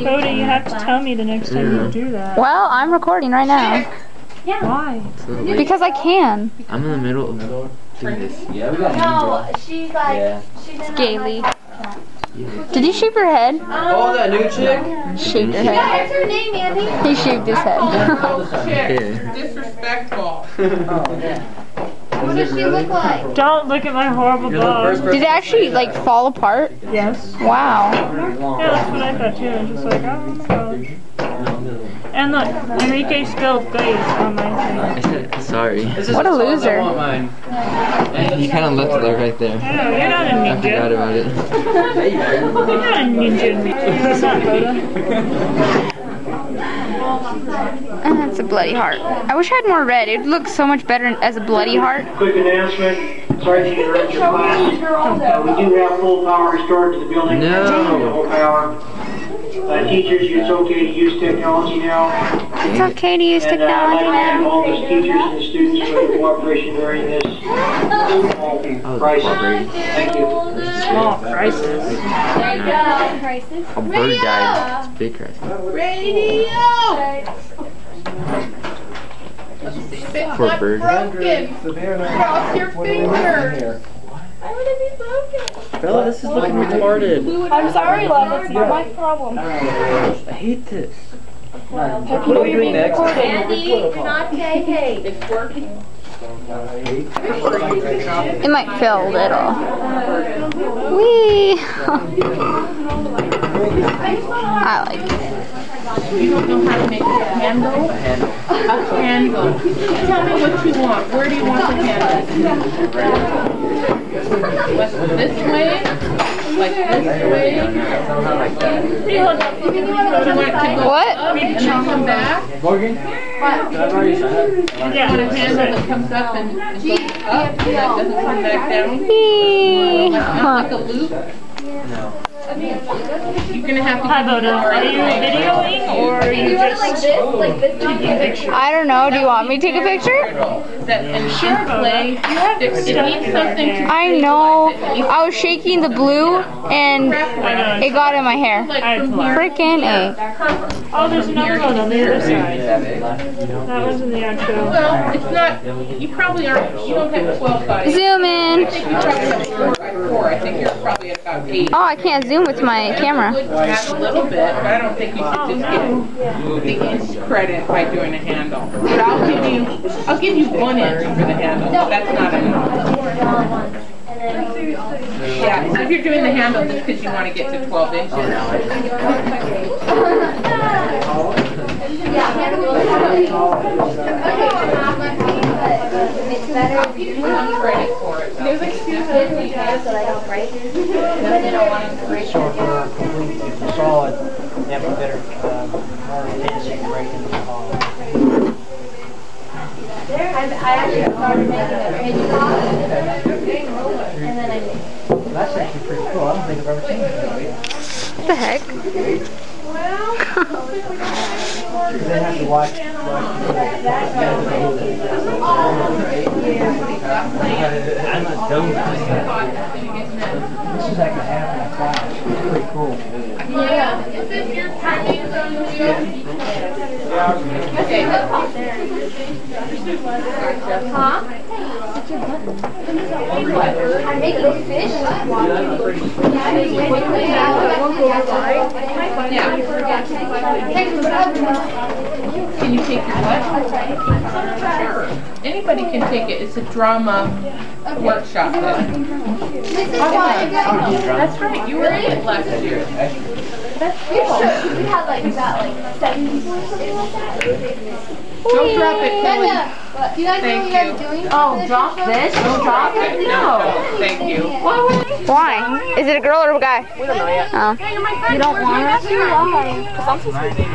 Coda, you have to tell me the next time you do that. Well, I'm recording right now. Yeah. Why? Because I can. I'm in the middle of doing this. No, she's like, she's in Scaly. Did you shave your head? Oh, that new chick? Shaved your head. Yeah, what's her name, Andy? He shaved his head. Disrespectful. What does she look like? Don't look at my horrible bob. Did it actually like fall apart? Yes. Wow. Yeah, that's what I thought too. I was just like, oh my gosh. And look, Enrique spilled glaze on my thing. I said sorry. What a loser. You kind of left it right there. I know, you're not a ninja. I forgot about it. You're not a ninja. You're not, Coda. And that's a bloody heart. I wish I had more red. It would look so much better as a bloody heart. Quick announcement. Sorry to interrupt your class. We do have full power restored to the building. No. Full power. Teachers, it's okay to use technology now. It's okay to use technology I'd like to thank now. all the teachers and the students for their cooperation during this small crisis. Thank you. Small crisis. There you go. Crisis. A bird died. It's a big crisis. Poor bird. Broken. Cross your fingers. Why would it be broken? Bella, this is looking retarded. I'm sorry, love. It's not my problem. I hate this. What are we doing next? Andy, you're not KK. It's working. It might fail a little. Whee! I like it. You don't know how to make a handle? A handle. Tell me what you want. Where do you want the handle? This way? Like this way? You want to go What? up and then come back? Morgan? You want a handle that comes up and goes up and that doesn't come back down? Like a loop? You're gonna have to. Hi, Boda. Are you videoing or are you just taking a picture? I don't know. Do you want me to take a picture? That and play. It needs something to. I know. I was shaking the blue and it got in my hair. Frickin' A. Oh, there's another one on the other side. That wasn't the actual. Well, it's not. You probably aren't. You don't have 12 by. Zoom I in. think you probably have 4 by 4. I think you're probably at about 8. Oh, I can't zoom with my camera. You could add a little bit, but I don't think you should just get the inch credit by doing a handle. But I'll give you 1 inch for the handle. That's not enough. Yeah, so if you're doing the handle just because you want to get to 12 inches. It's better if you I'm credit for it. so that I don't break it. But I don't want to break So if you're completely solid, you have a better more tendency to break into the hollow. I actually started making a page box, and then I made it. That's actually pretty cool. I don't think I've ever seen that. What the heck? They have to watch I'm not done with this. This is like a half of a class. It's pretty cool. Yeah. Is this your timing zone wheel? Okay. Huh? I'm making a fish. Yeah. Can you take your what? Sure. Anybody can take it. It's a drama workshop. That's right. You were in it last year. That's cool. We had like about 7 people or something like that. Don't drop it, Kelly. Do you guys know what you guys are doing? Oh, drop this? Don't drop it? No. Thank you. Why? Is it a girl or a guy? We don't know yet. Oh. You don't want to? Why? Because I'm so sweet.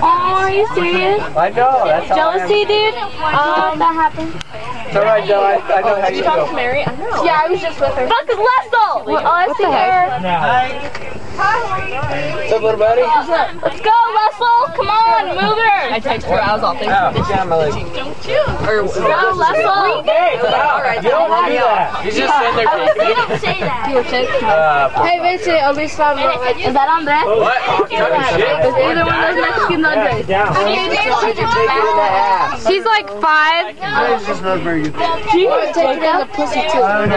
Oh, are you serious? I know. That's Jealousy, dude? That happened. It's alright, Joe. I know how you feel. Mary? I know. Yeah, I was just with her. Fuck is Leslie? Oh, I see her. What's up, little buddy? Let's go. Russell, come on, move her. I text her, I was all thinking, don't you? Or, No, Russell. Hey, stop. You don't do that. He's just sitting there taking You don't say that. hey, Vincent, at least I'm not like, Is that Andres? What? Talking shit? Either one of those Mexican Andres. Down. She's like 5. It's not very good.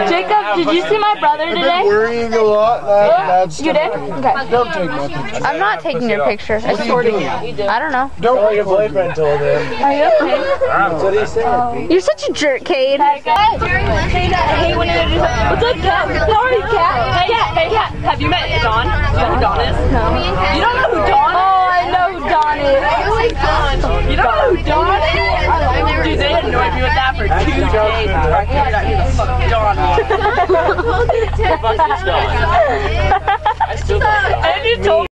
Jacob, did you see my brother today? Worrying a lot. That's You did? Okay. Don't take my picture. I'm not taking your picture. What are you doing? I don't know. Don't let your boyfriend told him. Are you okay? That's what he said. You're such a jerk, Cade. What's up, Kat? How are you, Kat? hey, Kat, have you met Dawn? You know who Dawn is? No. You don't know who Dawn is? Oh, I know who Dawn is. You don't know who Dawn is? Dude, they annoyed me with that for 2 days. I figured out who the fuck Dawn was. I still don't know. And you told